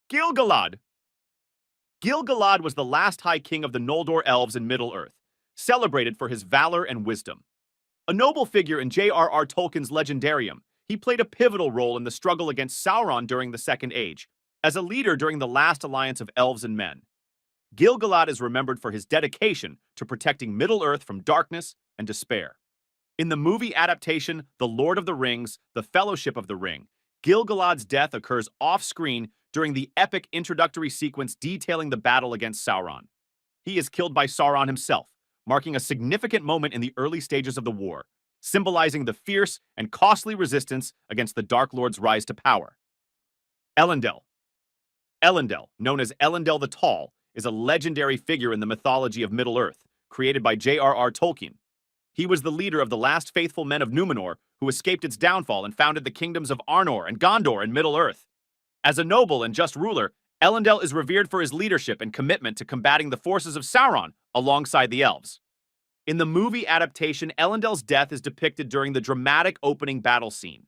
Gil-Galad. Gil-Galad was the last High King of the Noldor Elves in Middle-earth, celebrated for his valor and wisdom. A noble figure in J.R.R. Tolkien's Legendarium, he played a pivotal role in the struggle against Sauron during the Second Age, as a leader during the last alliance of elves and men. Gil-Galad is remembered for his dedication to protecting Middle-earth from darkness and despair. In the movie adaptation The Lord of the Rings, The Fellowship of the Ring, Gil-Galad's death occurs off-screen during the epic introductory sequence detailing the battle against Sauron. He is killed by Sauron himself, marking a significant moment in the early stages of the war, symbolizing the fierce and costly resistance against the Dark Lord's rise to power. Elendil. Elendil, known as Elendil the Tall, is a legendary figure in the mythology of Middle-earth, created by J.R.R. Tolkien. He was the leader of the last faithful men of Numenor who escaped its downfall and founded the kingdoms of Arnor and Gondor in Middle-earth. As a noble and just ruler, Elendil is revered for his leadership and commitment to combating the forces of Sauron alongside the elves. In the movie adaptation, Elendil's death is depicted during the dramatic opening battle scene.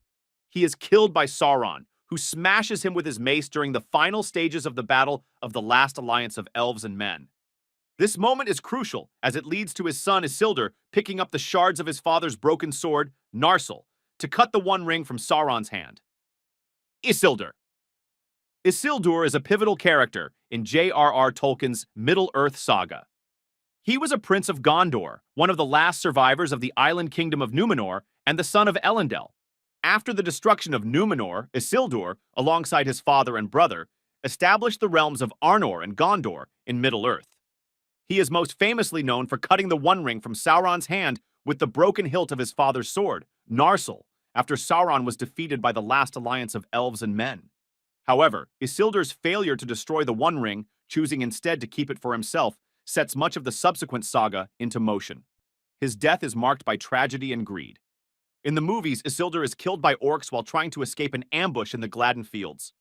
He is killed by Sauron, who smashes him with his mace during the final stages of the battle of the last alliance of elves and men. This moment is crucial as it leads to his son Isildur picking up the shards of his father's broken sword, Narsil, to cut the One Ring from Sauron's hand. Isildur. Isildur is a pivotal character in J.R.R. Tolkien's Middle-earth saga. He was a prince of Gondor, one of the last survivors of the island kingdom of Numenor, and the son of Elendil. After the destruction of Numenor, Isildur, alongside his father and brother, established the realms of Arnor and Gondor in Middle-earth. He is most famously known for cutting the One Ring from Sauron's hand with the broken hilt of his father's sword, Narsil, after Sauron was defeated by the last alliance of elves and men. However, Isildur's failure to destroy the One Ring, choosing instead to keep it for himself, sets much of the subsequent saga into motion. His death is marked by tragedy and greed. In the movies, Isildur is killed by orcs while trying to escape an ambush in the Gladden Fields.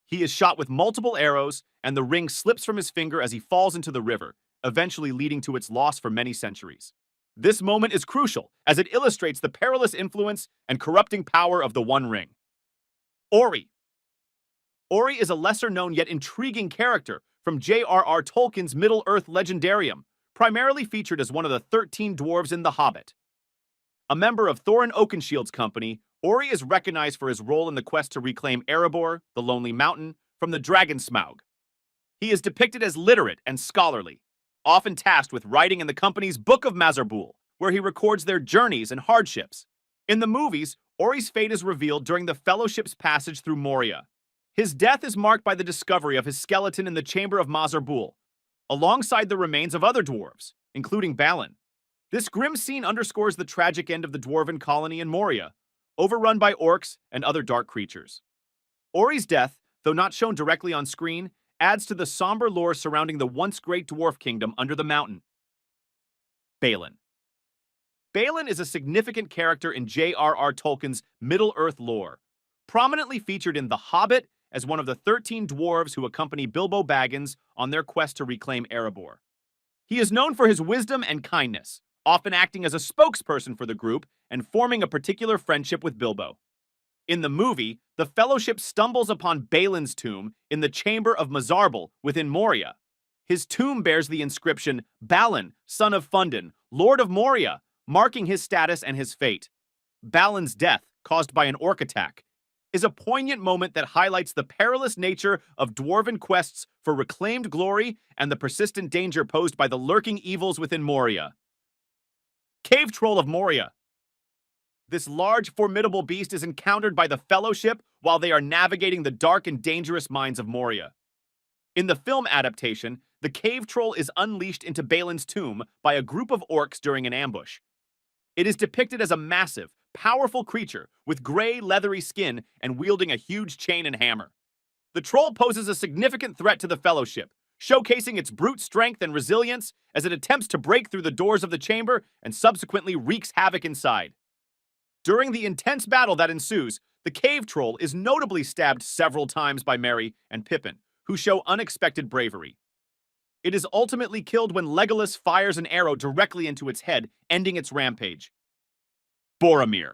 He is shot with multiple arrows, and the ring slips from his finger as he falls into the river, eventually leading to its loss for many centuries. This moment is crucial as it illustrates the perilous influence and corrupting power of the One Ring. Ori. Ori is a lesser-known yet intriguing character from J.R.R. Tolkien's Middle-earth Legendarium, primarily featured as one of the 13 dwarves in The Hobbit. A member of Thorin Oakenshield's company, Ori is recognized for his role in the quest to reclaim Erebor, the Lonely Mountain, from the dragon Smaug. He is depicted as literate and scholarly, often tasked with writing in the company's Book of Mazarbul, where he records their journeys and hardships. In the movies, Ori's fate is revealed during the Fellowship's passage through Moria. His death is marked by the discovery of his skeleton in the Chamber of Mazarbul, alongside the remains of other dwarves, including Balin. This grim scene underscores the tragic end of the dwarven colony in Moria, overrun by orcs and other dark creatures. Ori's death, though not shown directly on screen, adds to the somber lore surrounding the once great dwarf kingdom under the mountain. Balin. Balin is a significant character in J.R.R. Tolkien's Middle-earth lore, prominently featured in The Hobbit as one of the 13 dwarves who accompany Bilbo Baggins on their quest to reclaim Erebor. He is known for his wisdom and kindness, often acting as a spokesperson for the group and forming a particular friendship with Bilbo. In the movie, the Fellowship stumbles upon Balin's tomb in the Chamber of Mazarbul within Moria. His tomb bears the inscription, Balin, son of Fundin, Lord of Moria, marking his status and his fate. Balin's death, caused by an orc attack, is a poignant moment that highlights the perilous nature of dwarven quests for reclaimed glory and the persistent danger posed by the lurking evils within Moria. Cave Troll of Moria. This large, formidable beast is encountered by the Fellowship while they are navigating the dark and dangerous mines of Moria. In the film adaptation, the cave troll is unleashed into Balin's tomb by a group of orcs during an ambush. It is depicted as a massive, powerful creature with gray, leathery skin and wielding a huge chain and hammer. The troll poses a significant threat to the Fellowship, showcasing its brute strength and resilience as it attempts to break through the doors of the chamber and subsequently wreaks havoc inside. During the intense battle that ensues, the cave troll is notably stabbed several times by Merry and Pippin, who show unexpected bravery. It is ultimately killed when Legolas fires an arrow directly into its head, ending its rampage. Boromir.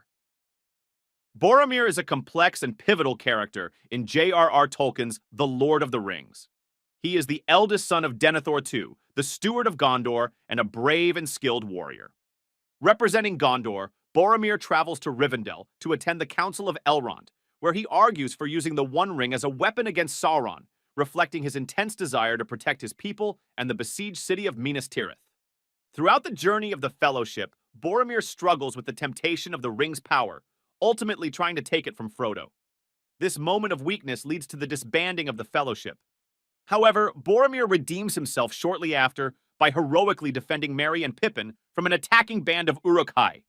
Boromir is a complex and pivotal character in J.R.R. Tolkien's The Lord of the Rings. He is the eldest son of Denethor II, the steward of Gondor, and a brave and skilled warrior. Representing Gondor, Boromir travels to Rivendell to attend the Council of Elrond, where he argues for using the One Ring as a weapon against Sauron, reflecting his intense desire to protect his people and the besieged city of Minas Tirith. Throughout the journey of the Fellowship, Boromir struggles with the temptation of the ring's power, ultimately trying to take it from Frodo. This moment of weakness leads to the disbanding of the Fellowship. However, Boromir redeems himself shortly after by heroically defending Merry and Pippin from an attacking band of Uruk-hai.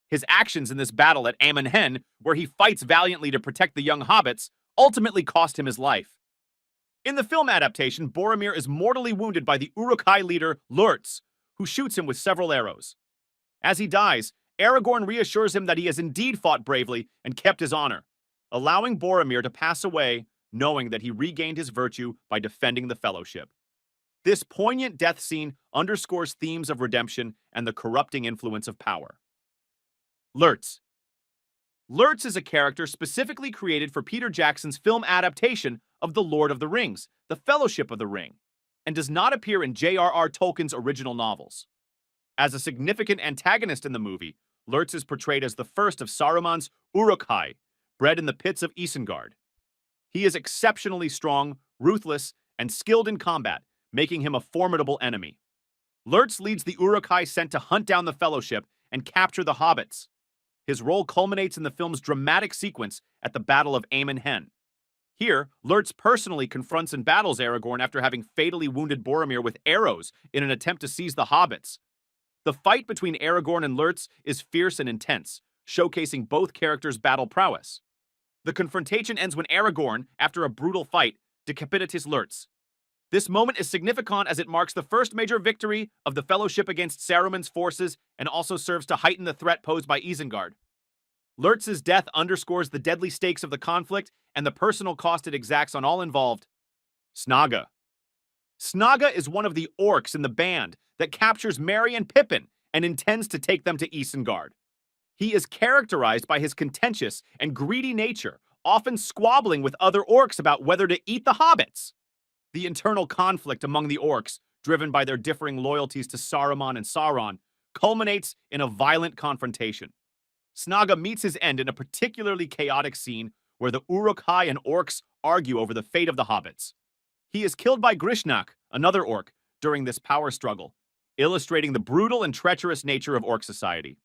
His actions in this battle at Amon Hen, where he fights valiantly to protect the young hobbits, ultimately cost him his life. In the film adaptation, Boromir is mortally wounded by the Uruk-hai leader Lurtz, who shoots him with several arrows. As he dies, Aragorn reassures him that he has indeed fought bravely and kept his honor, allowing Boromir to pass away, knowing that he regained his virtue by defending the Fellowship. This poignant death scene underscores themes of redemption and the corrupting influence of power. Lurtz. Lurtz is a character specifically created for Peter Jackson's film adaptation of The Lord of the Rings, The Fellowship of the Ring, and does not appear in J.R.R. Tolkien's original novels. As a significant antagonist in the movie, Lurtz is portrayed as the first of Saruman's Uruk-hai, bred in the pits of Isengard. He is exceptionally strong, ruthless, and skilled in combat, making him a formidable enemy. Lurtz leads the Uruk-hai sent to hunt down the Fellowship and capture the hobbits. His role culminates in the film's dramatic sequence at the Battle of Amon Hen. Here, Lurtz personally confronts and battles Aragorn after having fatally wounded Boromir with arrows in an attempt to seize the hobbits. The fight between Aragorn and Lurtz is fierce and intense, showcasing both characters' battle prowess. The confrontation ends when Aragorn, after a brutal fight, decapitates Lurtz. This moment is significant as it marks the first major victory of the Fellowship against Saruman's forces and also serves to heighten the threat posed by Isengard. Lurtz's death underscores the deadly stakes of the conflict and the personal cost it exacts on all involved. Snaga. Snaga is one of the orcs in the band that captures Merry and Pippin and intends to take them to Isengard. He is characterized by his contentious and greedy nature, often squabbling with other orcs about whether to eat the hobbits. The internal conflict among the orcs, driven by their differing loyalties to Saruman and Sauron, culminates in a violent confrontation. Snaga meets his end in a particularly chaotic scene where the Uruk-hai and orcs argue over the fate of the hobbits. He is killed by Grishnakh, another orc, during this power struggle, illustrating the brutal and treacherous nature of orc society.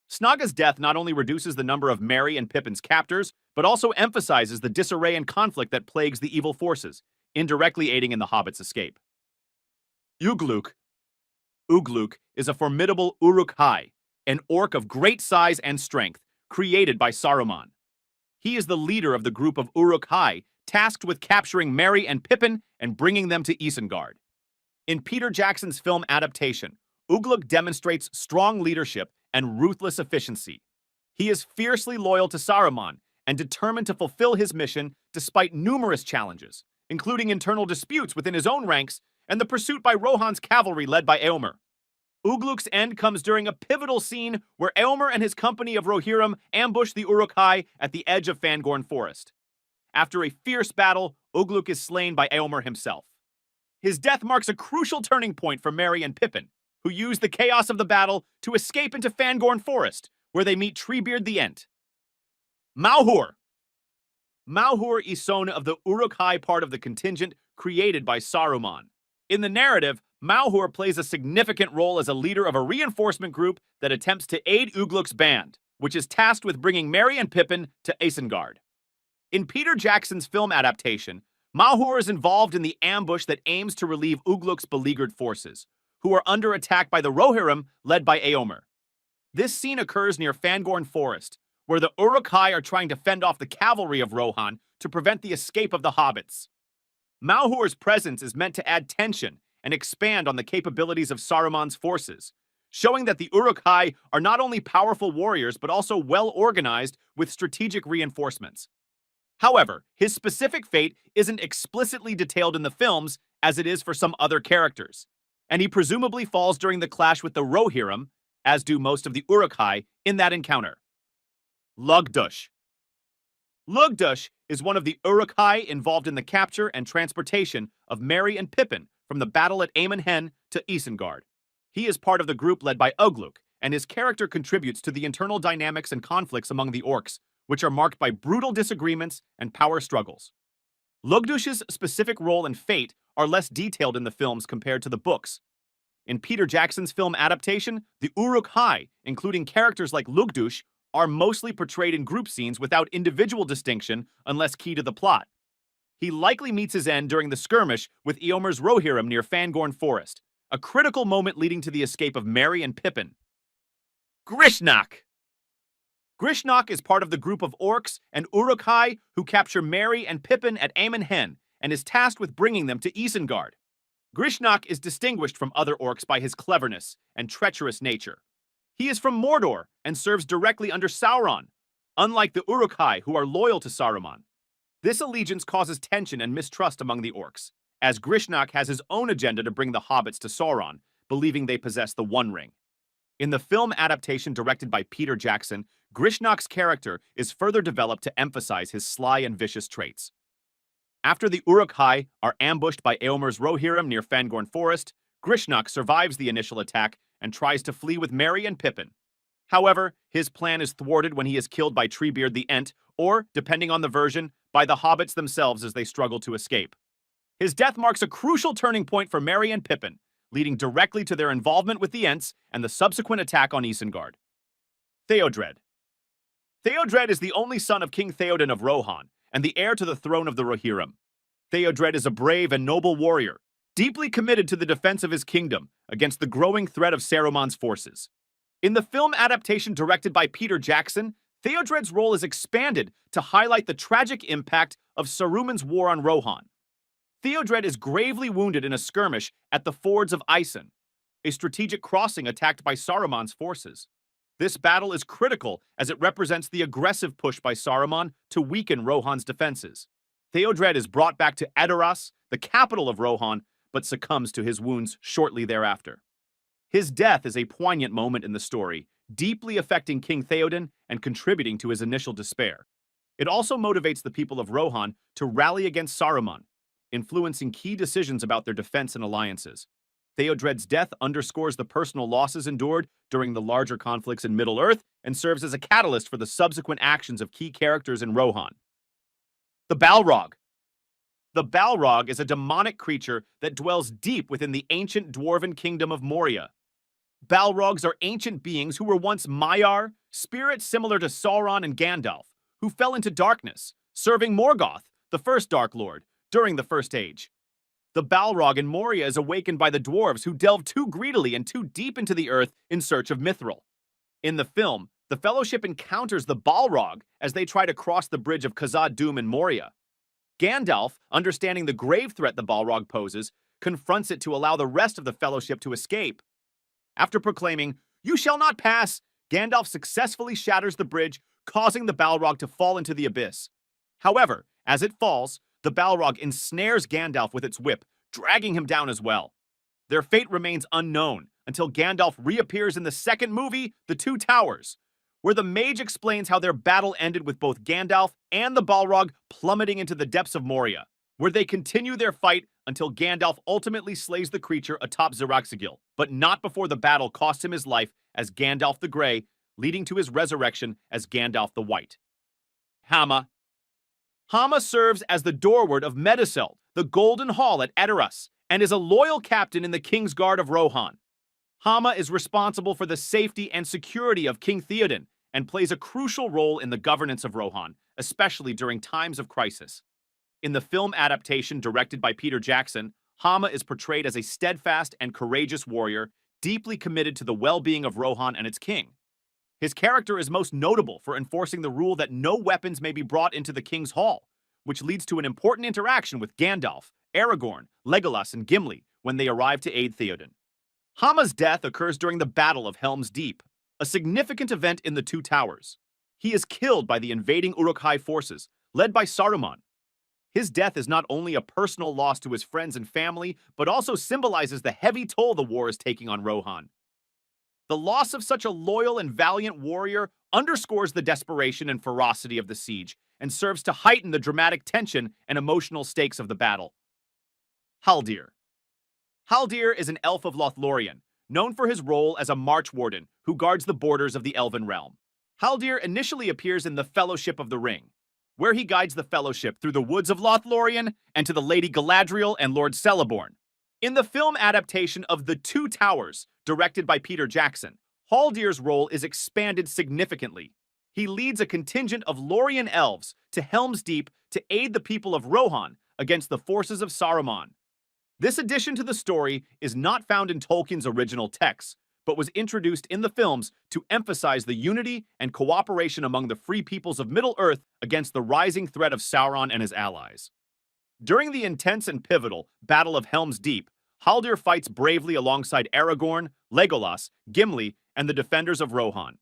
Snaga's death not only reduces the number of Merry and Pippin's captors, but also emphasizes the disarray and conflict that plagues the evil forces, indirectly aiding in the hobbits' escape. Ugluk. Ugluk is a formidable Uruk-hai, an orc of great size and strength, created by Saruman. He is the leader of the group of Uruk-hai, tasked with capturing Merry and Pippin and bringing them to Isengard. In Peter Jackson's film adaptation, Ugluk demonstrates strong leadership and ruthless efficiency. He is fiercely loyal to Saruman and determined to fulfill his mission despite numerous challenges, including internal disputes within his own ranks and the pursuit by Rohan's cavalry led by Eomer. Ugluk's end comes during a pivotal scene where Eomer and his company of Rohirrim ambush the Uruk-hai at the edge of Fangorn Forest. After a fierce battle, Ugluk is slain by Eomer himself. His death marks a crucial turning point for Merry and Pippin, who use the chaos of the battle to escape into Fangorn Forest, where they meet Treebeard the Ent. Mauhur. Mauhur is son of the Uruk-hai part of the contingent created by Saruman. In the narrative, Mauhur plays a significant role as a leader of a reinforcement group that attempts to aid Ugluk's band, which is tasked with bringing Merry and Pippin to Isengard. In Peter Jackson's film adaptation, Mauhur is involved in the ambush that aims to relieve Ugluk's beleaguered forces, who are under attack by the Rohirrim led by Eomer. This scene occurs near Fangorn Forest, where the Uruk-hai are trying to fend off the cavalry of Rohan to prevent the escape of the hobbits. Mauhur's presence is meant to add tension and expand on the capabilities of Saruman's forces, showing that the Uruk-hai are not only powerful warriors but also well-organized with strategic reinforcements. However, his specific fate isn't explicitly detailed in the films as it is for some other characters, and he presumably falls during the clash with the Rohirrim, as do most of the Uruk-hai, in that encounter. Lugdush. Lugdush is one of the Uruk-hai involved in the capture and transportation of Merry and Pippin from the battle at Amon Hen to Isengard. He is part of the group led by Ugluk, and his character contributes to the internal dynamics and conflicts among the orcs, which are marked by brutal disagreements and power struggles. Lugdush's specific role and fate are less detailed in the films compared to the books. In Peter Jackson's film adaptation, the Uruk-hai, including characters like Lugdush, are mostly portrayed in group scenes without individual distinction unless key to the plot. He likely meets his end during the skirmish with Eomer's Rohirrim near Fangorn Forest, a critical moment leading to the escape of Merry and Pippin. Grishnakh! Grishnakh is part of the group of orcs and Uruk-hai who capture Merry and Pippin at Amon Hen and is tasked with bringing them to Isengard. Grishnakh is distinguished from other orcs by his cleverness and treacherous nature. He is from Mordor and serves directly under Sauron, unlike the Uruk-hai who are loyal to Saruman. This allegiance causes tension and mistrust among the orcs, as Grishnakh has his own agenda to bring the hobbits to Sauron, believing they possess the One Ring. In the film adaptation directed by Peter Jackson, Grishnach's character is further developed to emphasize his sly and vicious traits. After the Uruk-hai are ambushed by Eomer's Rohirrim near Fangorn Forest, Grishnakh survives the initial attack and tries to flee with Merry and Pippin. However, his plan is thwarted when he is killed by Treebeard the Ent, or, depending on the version, by the hobbits themselves as they struggle to escape. His death marks a crucial turning point for Merry and Pippin, leading directly to their involvement with the Ents and the subsequent attack on Isengard. Theodred. Theodred is the only son of King Theoden of Rohan, and the heir to the throne of the Rohirrim. Theodred is a brave and noble warrior, deeply committed to the defense of his kingdom against the growing threat of Saruman's forces. In the film adaptation directed by Peter Jackson, Theodred's role is expanded to highlight the tragic impact of Saruman's war on Rohan. Theodred is gravely wounded in a skirmish at the Fords of Isen, a strategic crossing attacked by Saruman's forces. This battle is critical as it represents the aggressive push by Saruman to weaken Rohan's defenses. Theodred is brought back to Edoras, the capital of Rohan, but succumbs to his wounds shortly thereafter. His death is a poignant moment in the story, deeply affecting King Theoden and contributing to his initial despair. It also motivates the people of Rohan to rally against Saruman, influencing key decisions about their defense and alliances. Theodred's death underscores the personal losses endured during the larger conflicts in Middle-earth and serves as a catalyst for the subsequent actions of key characters in Rohan. The Balrog. The Balrog is a demonic creature that dwells deep within the ancient dwarven kingdom of Moria. Balrogs are ancient beings who were once Maiar, spirits similar to Sauron and Gandalf, who fell into darkness, serving Morgoth, the first Dark Lord, during the First Age. The Balrog in Moria is awakened by the dwarves who delve too greedily and too deep into the earth in search of Mithril. In the film, the Fellowship encounters the Balrog as they try to cross the bridge of Khazad-dûm in Moria. Gandalf, understanding the grave threat the Balrog poses, confronts it to allow the rest of the Fellowship to escape. After proclaiming, "You shall not pass," Gandalf successfully shatters the bridge, causing the Balrog to fall into the abyss. However, as it falls, the Balrog ensnares Gandalf with its whip, dragging him down as well. Their fate remains unknown until Gandalf reappears in the second movie, The Two Towers, where the mage explains how their battle ended with both Gandalf and the Balrog plummeting into the depths of Moria, where they continue their fight until Gandalf ultimately slays the creature atop Xiraxigil, but not before the battle costs him his life as Gandalf the Grey, leading to his resurrection as Gandalf the White. Hama. Hama serves as the doorward of Meduseld, the Golden Hall at Edoras, and is a loyal captain in the King's Guard of Rohan. Hama is responsible for the safety and security of King Theoden and plays a crucial role in the governance of Rohan, especially during times of crisis. In the film adaptation directed by Peter Jackson, Hama is portrayed as a steadfast and courageous warrior, deeply committed to the well-being of Rohan and its king. His character is most notable for enforcing the rule that no weapons may be brought into the king's hall, which leads to an important interaction with Gandalf, Aragorn, Legolas, and Gimli when they arrive to aid Theoden. Hama's death occurs during the Battle of Helm's Deep, a significant event in the Two Towers. He is killed by the invading Uruk-hai forces, led by Saruman. His death is not only a personal loss to his friends and family, but also symbolizes the heavy toll the war is taking on Rohan. The loss of such a loyal and valiant warrior underscores the desperation and ferocity of the siege and serves to heighten the dramatic tension and emotional stakes of the battle. Haldir. Haldir is an elf of Lothlorien, known for his role as a march warden who guards the borders of the Elven realm. Haldir initially appears in the Fellowship of the Ring, where he guides the Fellowship through the woods of Lothlorien and to the Lady Galadriel and Lord Celeborn. In the film adaptation of The Two Towers, directed by Peter Jackson, Haldir's role is expanded significantly. He leads a contingent of Lorien elves to Helm's Deep to aid the people of Rohan against the forces of Saruman. This addition to the story is not found in Tolkien's original texts, but was introduced in the films to emphasize the unity and cooperation among the free peoples of Middle-earth against the rising threat of Sauron and his allies. During the intense and pivotal Battle of Helm's Deep, Haldir fights bravely alongside Aragorn, Legolas, Gimli, and the defenders of Rohan.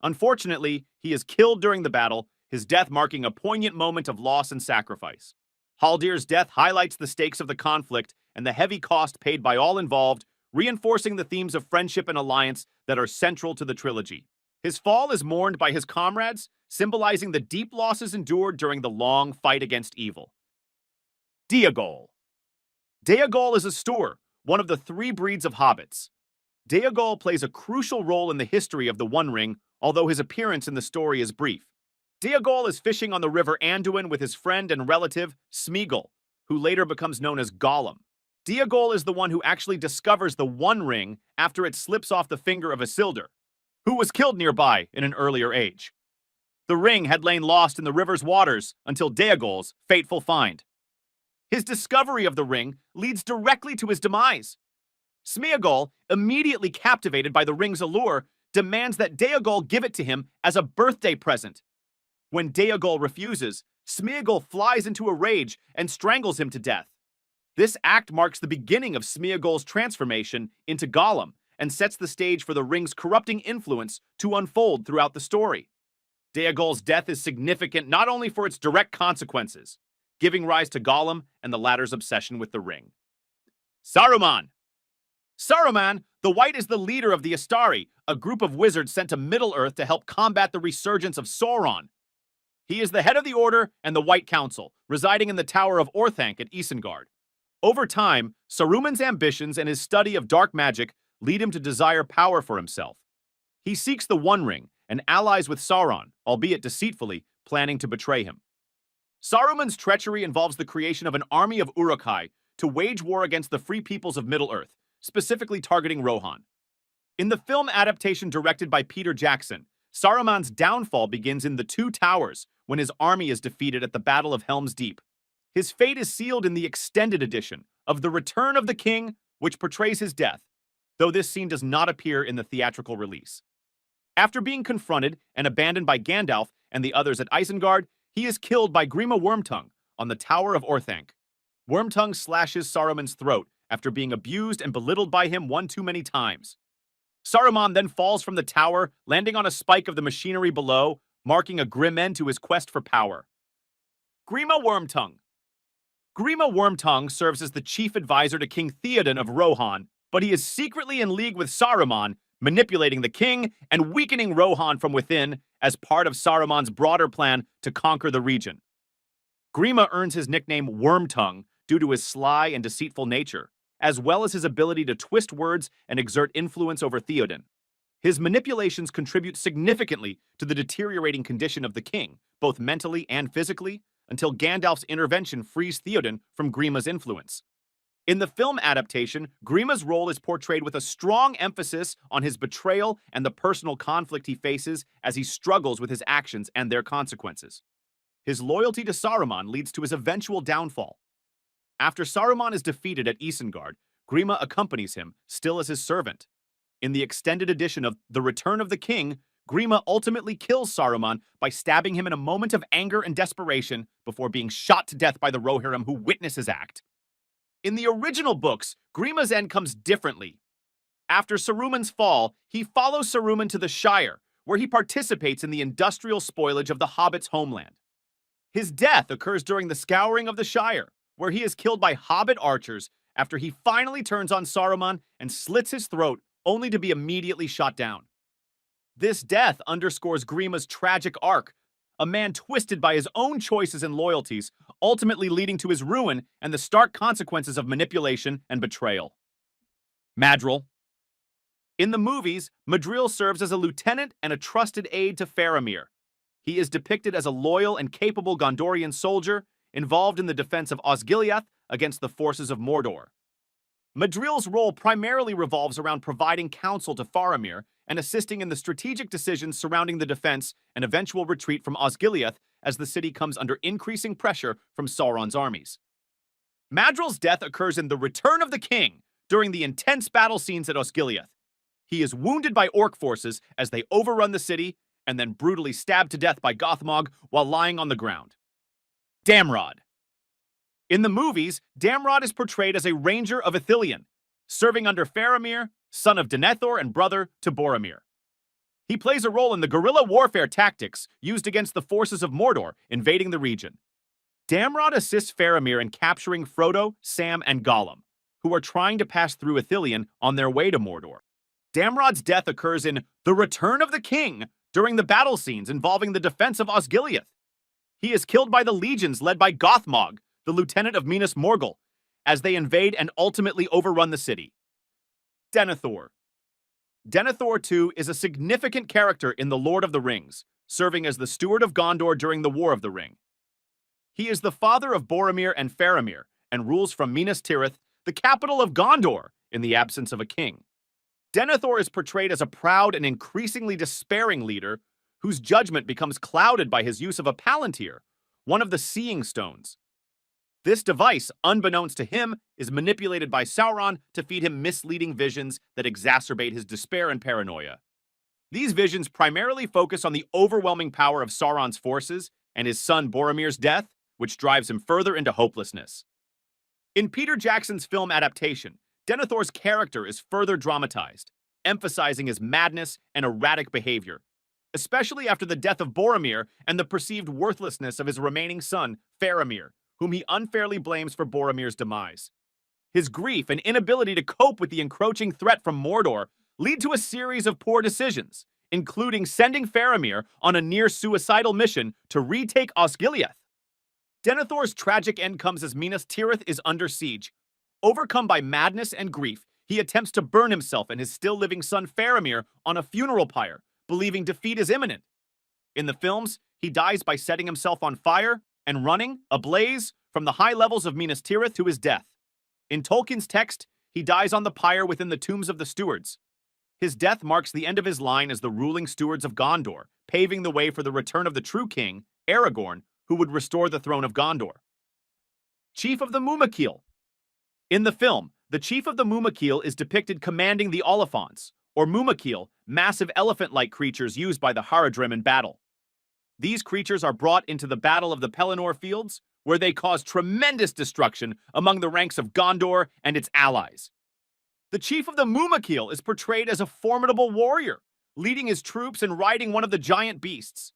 Unfortunately, he is killed during the battle, his death marking a poignant moment of loss and sacrifice. Haldir's death highlights the stakes of the conflict and the heavy cost paid by all involved, reinforcing the themes of friendship and alliance that are central to the trilogy. His fall is mourned by his comrades, symbolizing the deep losses endured during the long fight against evil. Deagol. Deagol is a Stoor, one of the 3 breeds of hobbits. Deagol plays a crucial role in the history of the One Ring, although his appearance in the story is brief. Deagol is fishing on the river Anduin with his friend and relative, Smeagol, who later becomes known as Gollum. Deagol is the one who actually discovers the One Ring after it slips off the finger of Isildur, who was killed nearby in an earlier age. The ring had lain lost in the river's waters until Deagol's fateful find. His discovery of the ring leads directly to his demise. Smeagol, immediately captivated by the ring's allure, demands that Deagol give it to him as a birthday present. When Deagol refuses, Smeagol flies into a rage and strangles him to death. This act marks the beginning of Smeagol's transformation into Gollum and sets the stage for the ring's corrupting influence to unfold throughout the story. Deagol's death is significant not only for its direct consequences, giving rise to Gollum and the latter's obsession with the ring. Saruman. Saruman, the White, is the leader of the Astari, a group of wizards sent to Middle-earth to help combat the resurgence of Sauron. He is the head of the Order and the White Council, residing in the Tower of Orthanc at Isengard. Over time, Saruman's ambitions and his study of dark magic lead him to desire power for himself. He seeks the One Ring and allies with Sauron, albeit deceitfully, planning to betray him. Saruman's treachery involves the creation of an army of Uruk-hai to wage war against the free peoples of Middle-earth, specifically targeting Rohan. In the film adaptation directed by Peter Jackson, Saruman's downfall begins in the Two Towers when his army is defeated at the Battle of Helm's Deep. His fate is sealed in the extended edition of The Return of the King, which portrays his death, though this scene does not appear in the theatrical release. After being confronted and abandoned by Gandalf and the others at Isengard, he is killed by Grima Wormtongue on the Tower of Orthanc. Wormtongue slashes Saruman's throat after being abused and belittled by him one too many times. Saruman then falls from the tower, landing on a spike of the machinery below, marking a grim end to his quest for power. Grima Wormtongue. Grima Wormtongue serves as the chief advisor to King Theoden of Rohan, but he is secretly in league with Saruman, manipulating the king and weakening Rohan from within as part of Saruman's broader plan to conquer the region. Grima earns his nickname Wormtongue due to his sly and deceitful nature, as well as his ability to twist words and exert influence over Theoden. His manipulations contribute significantly to the deteriorating condition of the king, both mentally and physically, until Gandalf's intervention frees Theoden from Grima's influence. In the film adaptation, Grima's role is portrayed with a strong emphasis on his betrayal and the personal conflict he faces as he struggles with his actions and their consequences. His loyalty to Saruman leads to his eventual downfall. After Saruman is defeated at Isengard, Grima accompanies him, still as his servant. In the extended edition of The Return of the King, Grima ultimately kills Saruman by stabbing him in a moment of anger and desperation before being shot to death by the Rohirrim who witness his act. In the original books, Grima's end comes differently. After Saruman's fall, he follows Saruman to the Shire, where he participates in the industrial spoilage of the Hobbit's homeland. His death occurs during the Scouring of the Shire, where he is killed by Hobbit archers after he finally turns on Saruman and slits his throat, only to be immediately shot down. This death underscores Grima's tragic arc, a man twisted by his own choices and loyalties, ultimately leading to his ruin and the stark consequences of manipulation and betrayal. Madril. In the movies, Madril serves as a lieutenant and a trusted aide to Faramir. He is depicted as a loyal and capable Gondorian soldier involved in the defense of Osgiliath against the forces of Mordor. Madril's role primarily revolves around providing counsel to Faramir and assisting in the strategic decisions surrounding the defense and eventual retreat from Osgiliath as the city comes under increasing pressure from Sauron's armies. Madril's death occurs in The Return of the King during the intense battle scenes at Osgiliath. He is wounded by orc forces as they overrun the city and then brutally stabbed to death by Gothmog while lying on the ground. Damrod. In the movies, Damrod is portrayed as a ranger of Ithilien, serving under Faramir, son of Denethor and brother to Boromir. He plays a role in the guerrilla warfare tactics used against the forces of Mordor invading the region. Damrod assists Faramir in capturing Frodo, Sam, and Gollum, who are trying to pass through Ithilien on their way to Mordor. Damrod's death occurs in The Return of the King during the battle scenes involving the defense of Osgiliath. He is killed by the legions led by Gothmog, the lieutenant of Minas Morgul, as they invade and ultimately overrun the city. Denethor. Denethor, too, is a significant character in The Lord of the Rings, serving as the steward of Gondor during the War of the Ring. He is the father of Boromir and Faramir, and rules from Minas Tirith, the capital of Gondor, in the absence of a king. Denethor is portrayed as a proud and increasingly despairing leader whose judgment becomes clouded by his use of a palantir, one of the Seeing Stones. This device, unbeknownst to him, is manipulated by Sauron to feed him misleading visions that exacerbate his despair and paranoia. These visions primarily focus on the overwhelming power of Sauron's forces and his son Boromir's death, which drives him further into hopelessness. In Peter Jackson's film adaptation, Denethor's character is further dramatized, emphasizing his madness and erratic behavior, especially after the death of Boromir and the perceived worthlessness of his remaining son, Faramir, whom he unfairly blames for Boromir's demise. His grief and inability to cope with the encroaching threat from Mordor lead to a series of poor decisions, including sending Faramir on a near-suicidal mission to retake Osgiliath. Denethor's tragic end comes as Minas Tirith is under siege. Overcome by madness and grief, he attempts to burn himself and his still-living son Faramir on a funeral pyre, believing defeat is imminent. In the films, he dies by setting himself on fire and running, ablaze, from the high levels of Minas Tirith to his death. In Tolkien's text, he dies on the pyre within the tombs of the stewards. His death marks the end of his line as the ruling stewards of Gondor, paving the way for the return of the true king, Aragorn, who would restore the throne of Gondor. Chief of the Mumakil. In the film, the Chief of the Mumakil is depicted commanding the Oliphants, or Mumakil, massive elephant-like creatures used by the Haradrim in battle. These creatures are brought into the Battle of the Pelennor Fields, where they cause tremendous destruction among the ranks of Gondor and its allies. The Chief of the Mumakil is portrayed as a formidable warrior, leading his troops and riding one of the giant beasts.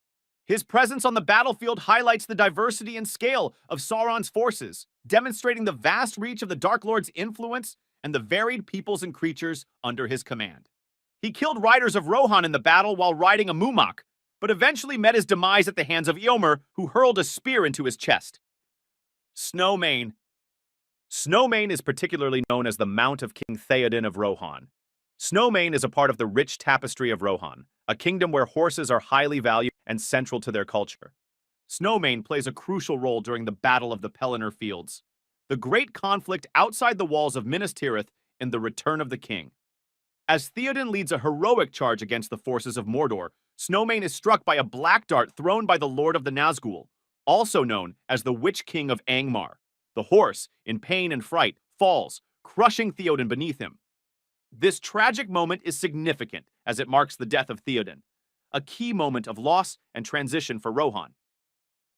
His presence on the battlefield highlights the diversity and scale of Sauron's forces, demonstrating the vast reach of the Dark Lord's influence and the varied peoples and creatures under his command. He killed riders of Rohan in the battle while riding a Mumak, but eventually met his demise at the hands of Eomer, who hurled a spear into his chest. Snowmane. Snowmane is particularly known as the Mount of King Theoden of Rohan. Snowmane is a part of the rich tapestry of Rohan, a kingdom where horses are highly valued and central to their culture. Snowmane plays a crucial role during the Battle of the Pelennor Fields, the great conflict outside the walls of Minas Tirith in The Return of the King. As Theoden leads a heroic charge against the forces of Mordor, Snowmane is struck by a black dart thrown by the Lord of the Nazgul, also known as the WitchKing of Angmar. The horse, in pain and fright, falls, crushing Theoden beneath him. This tragic moment is significant as it marks the death of Theoden, a key moment of loss and transition for Rohan.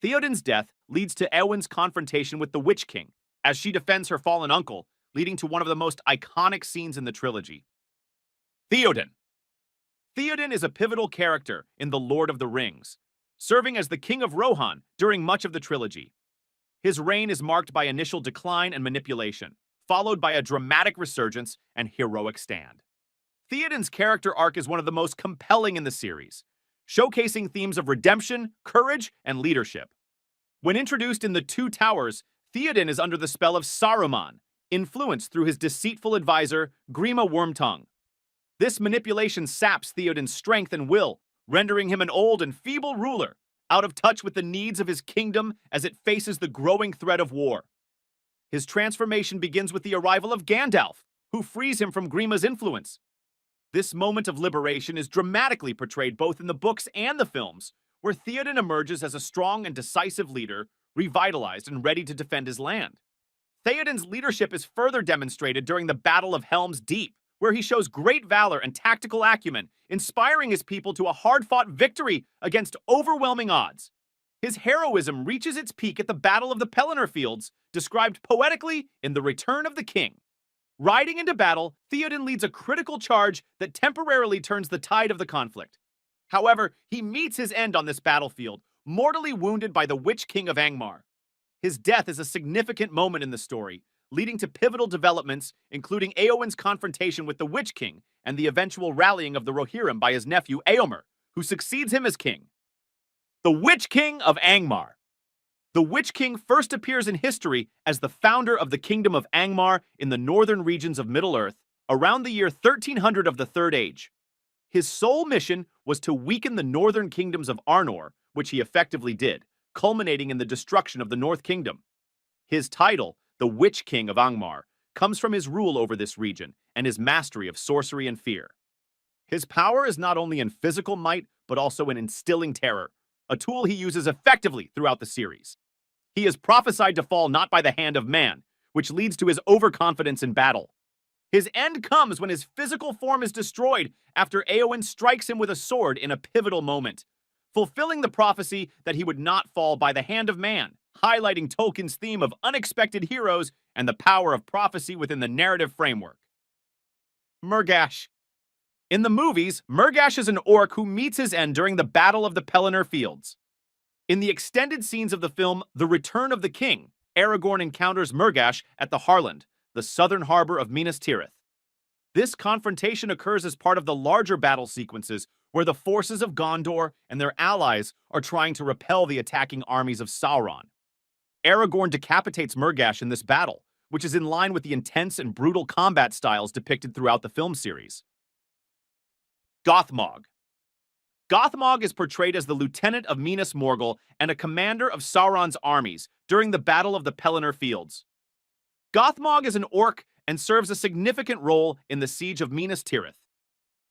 Theoden's death leads to Eowyn's confrontation with the Witch King, as she defends her fallen uncle, leading to one of the most iconic scenes in the trilogy. Theoden. Theoden is a pivotal character in The Lord of the Rings, serving as the King of Rohan during much of the trilogy. His reign is marked by initial decline and manipulation, followed by a dramatic resurgence and heroic stand. Theoden's character arc is one of the most compelling in the series, showcasing themes of redemption, courage, and leadership. When introduced in the Two Towers, Theoden is under the spell of Saruman, influenced through his deceitful advisor, Grima Wormtongue. This manipulation saps Theoden's strength and will, rendering him an old and feeble ruler, out of touch with the needs of his kingdom as it faces the growing threat of war. His transformation begins with the arrival of Gandalf, who frees him from Grima's influence. This moment of liberation is dramatically portrayed both in the books and the films, where Theoden emerges as a strong and decisive leader, revitalized and ready to defend his land. Theoden's leadership is further demonstrated during the Battle of Helm's Deep, where he shows great valor and tactical acumen, inspiring his people to a hard-fought victory against overwhelming odds. His heroism reaches its peak at the Battle of the Pelennor Fields, described poetically in The Return of the King. Riding into battle, Theoden leads a critical charge that temporarily turns the tide of the conflict. However, he meets his end on this battlefield, mortally wounded by the WitchKing of Angmar. His death is a significant moment in the story, leading to pivotal developments, including Éowyn's confrontation with the Witch King and the eventual rallying of the Rohirrim by his nephew Éomer, who succeeds him as king. The Witch King of Angmar. The Witch King first appears in history as the founder of the Kingdom of Angmar in the northern regions of Middle-earth, around the year 1300 of the Third Age. His sole mission was to weaken the northern kingdoms of Arnor, which he effectively did, culminating in the destruction of the North Kingdom. His title, the Witch King of Angmar, comes from his rule over this region and his mastery of sorcery and fear. His power is not only in physical might, but also in instilling terror, a tool he uses effectively throughout the series. He is prophesied to fall not by the hand of man, which leads to his overconfidence in battle. His end comes when his physical form is destroyed after Éowyn strikes him with a sword in a pivotal moment, fulfilling the prophecy that he would not fall by the hand of man, highlighting Tolkien's theme of unexpected heroes and the power of prophecy within the narrative framework. Murgash. In the movies, Murgash is an orc who meets his end during the Battle of the Pelennor Fields. In the extended scenes of the film The Return of the King, Aragorn encounters Murgash at the Harland, the southern harbor of Minas Tirith. This confrontation occurs as part of the larger battle sequences where the forces of Gondor and their allies are trying to repel the attacking armies of Sauron. Aragorn decapitates Murgash in this battle, which is in line with the intense and brutal combat styles depicted throughout the film series. Gothmog. Gothmog is portrayed as the lieutenant of Minas Morgul and a commander of Sauron's armies during the Battle of the Pelennor Fields. Gothmog is an orc and serves a significant role in the siege of Minas Tirith.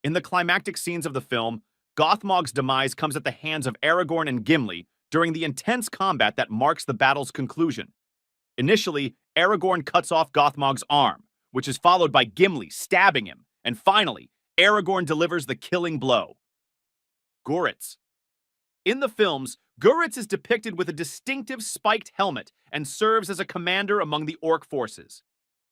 In the climactic scenes of the film, Gothmog's demise comes at the hands of Aragorn and Gimli during the intense combat that marks the battle's conclusion. Initially, Aragorn cuts off Gothmog's arm, which is followed by Gimli stabbing him, and finally, Aragorn delivers the killing blow. Guritz. In the films, Guritz is depicted with a distinctive spiked helmet and serves as a commander among the orc forces.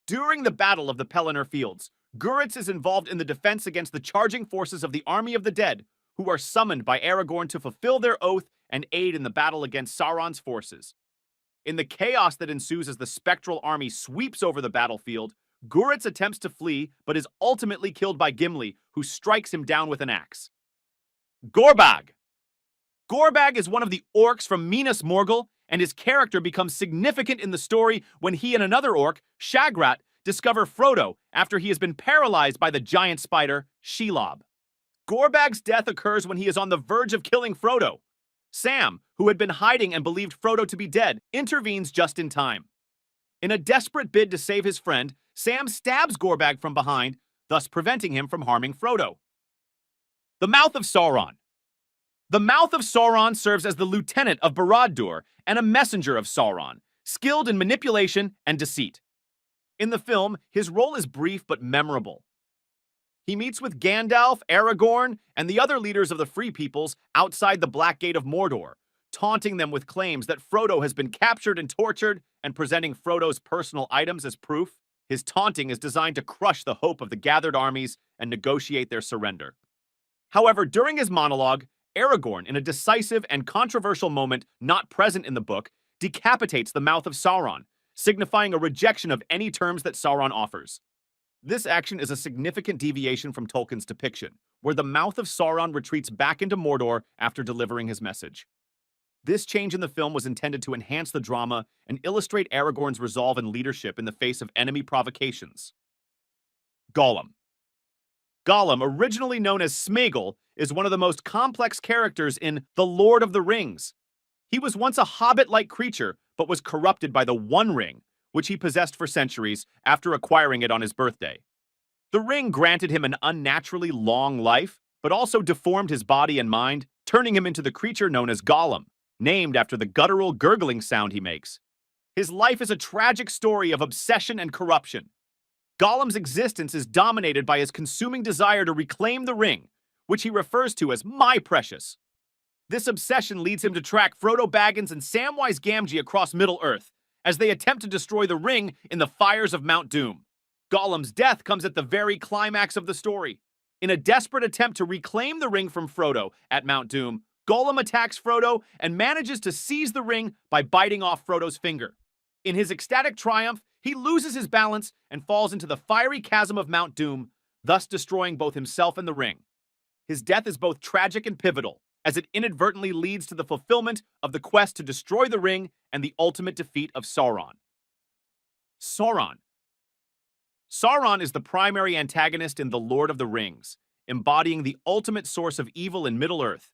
During the Battle of the Pelennor Fields, Guritz is involved in the defense against the charging forces of the Army of the Dead, who are summoned by Aragorn to fulfill their oath and aid in the battle against Sauron's forces. In the chaos that ensues as the spectral army sweeps over the battlefield, Guritz attempts to flee but is ultimately killed by Gimli, who strikes him down with an axe. Gorbag. Gorbag is one of the orcs from Minas Morgul, and his character becomes significant in the story when he and another orc, Shagrat, discover Frodo after he has been paralyzed by the giant spider, Shelob. Gorbag's death occurs when he is on the verge of killing Frodo. Sam, who had been hiding and believed Frodo to be dead, intervenes just in time. In a desperate bid to save his friend, Sam stabs Gorbag from behind, thus preventing him from harming Frodo. The Mouth of Sauron. The Mouth of Sauron serves as the lieutenant of Barad-dûr and a messenger of Sauron, skilled in manipulation and deceit. In the film, his role is brief but memorable. He meets with Gandalf, Aragorn, and the other leaders of the Free Peoples outside the Black Gate of Mordor, taunting them with claims that Frodo has been captured and tortured, and presenting Frodo's personal items as proof. His taunting is designed to crush the hope of the gathered armies and negotiate their surrender. However, during his monologue, Aragorn, in a decisive and controversial moment not present in the book, decapitates the Mouth of Sauron, signifying a rejection of any terms that Sauron offers. This action is a significant deviation from Tolkien's depiction, where the Mouth of Sauron retreats back into Mordor after delivering his message. This change in the film was intended to enhance the drama and illustrate Aragorn's resolve and leadership in the face of enemy provocations. Gollum. Gollum, originally known as Sméagol, is one of the most complex characters in The Lord of the Rings. He was once a hobbit-like creature, but was corrupted by the One Ring, which he possessed for centuries after acquiring it on his birthday. The ring granted him an unnaturally long life, but also deformed his body and mind, turning him into the creature known as Gollum, named after the guttural gurgling sound he makes. His life is a tragic story of obsession and corruption. Gollum's existence is dominated by his consuming desire to reclaim the ring, which he refers to as my precious. This obsession leads him to track Frodo Baggins and Samwise Gamgee across Middle-earth as they attempt to destroy the ring in the fires of Mount Doom. Gollum's death comes at the very climax of the story. In a desperate attempt to reclaim the ring from Frodo at Mount Doom, Gollum attacks Frodo and manages to seize the ring by biting off Frodo's finger. In his ecstatic triumph, he loses his balance and falls into the fiery chasm of Mount Doom, thus destroying both himself and the ring. His death is both tragic and pivotal, as it inadvertently leads to the fulfillment of the quest to destroy the ring and the ultimate defeat of Sauron. Sauron. Sauron is the primary antagonist in The Lord of the Rings, embodying the ultimate source of evil in Middle-earth.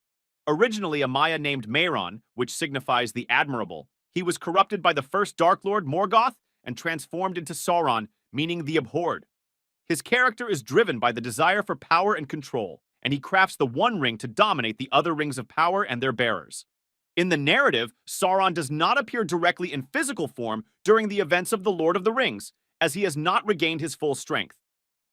Originally a Maya named Mehron, which signifies the Admirable, he was corrupted by the first Dark Lord Morgoth and transformed into Sauron, meaning the Abhorred. His character is driven by the desire for power and control, and he crafts the One Ring to dominate the other rings of power and their bearers. In the narrative, Sauron does not appear directly in physical form during the events of The Lord of the Rings, as he has not regained his full strength.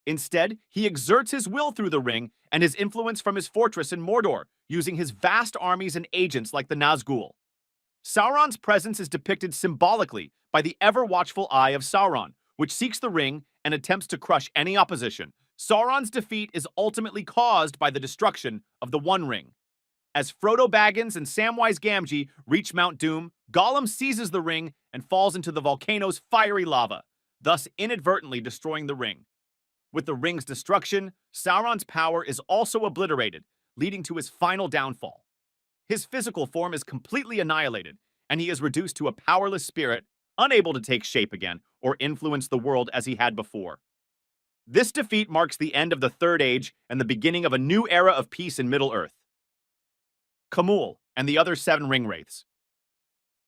Instead, he exerts his will through the ring and his influence from his fortress in Mordor, using his vast armies and agents like the Nazgul. Sauron's presence is depicted symbolically by the ever-watchful eye of Sauron, which seeks the ring and attempts to crush any opposition. Sauron's defeat is ultimately caused by the destruction of the One Ring. As Frodo Baggins and Samwise Gamgee reach Mount Doom, Gollum seizes the ring and falls into the volcano's fiery lava, thus inadvertently destroying the ring. With the ring's destruction, Sauron's power is also obliterated, leading to his final downfall. His physical form is completely annihilated, and he is reduced to a powerless spirit, unable to take shape again or influence the world as he had before. This defeat marks the end of the Third Age and the beginning of a new era of peace in Middle-earth. Khamûl and the other 7 Ringwraiths.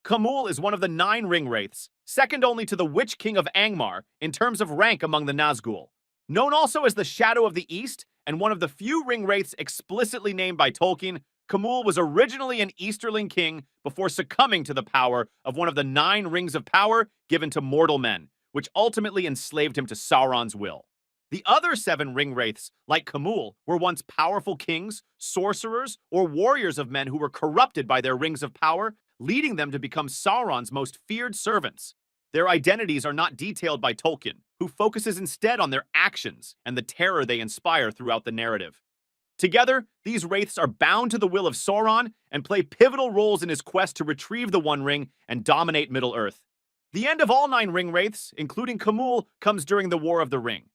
Khamûl is one of the 9 Ringwraiths, second only to the Witch-King of Angmar in terms of rank among the Nazgul. Known also as the Shadow of the East and one of the few Ringwraiths explicitly named by Tolkien, Khamûl was originally an Easterling king before succumbing to the power of one of the 9 rings of power given to mortal men, which ultimately enslaved him to Sauron's will. The other 7 Ringwraiths, like Khamûl, were once powerful kings, sorcerers, or warriors of men who were corrupted by their rings of power, leading them to become Sauron's most feared servants. Their identities are not detailed by Tolkien, who focuses instead on their actions and the terror they inspire throughout the narrative. Together, these wraiths are bound to the will of Sauron and play pivotal roles in his quest to retrieve the One Ring and dominate Middle-earth. The end of all 9 Ringwraiths, including Khamûl, comes during the War of the Ring.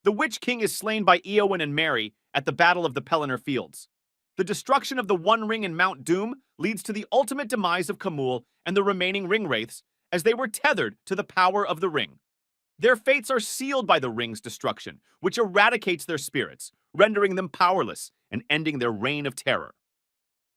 The Witch King is slain by Eowyn and Merry at the Battle of the Pelennor Fields. The destruction of the One Ring in Mount Doom leads to the ultimate demise of Khamûl and the remaining Ringwraiths, as they were tethered to the power of the ring. Their fates are sealed by the ring's destruction, which eradicates their spirits, rendering them powerless and ending their reign of terror.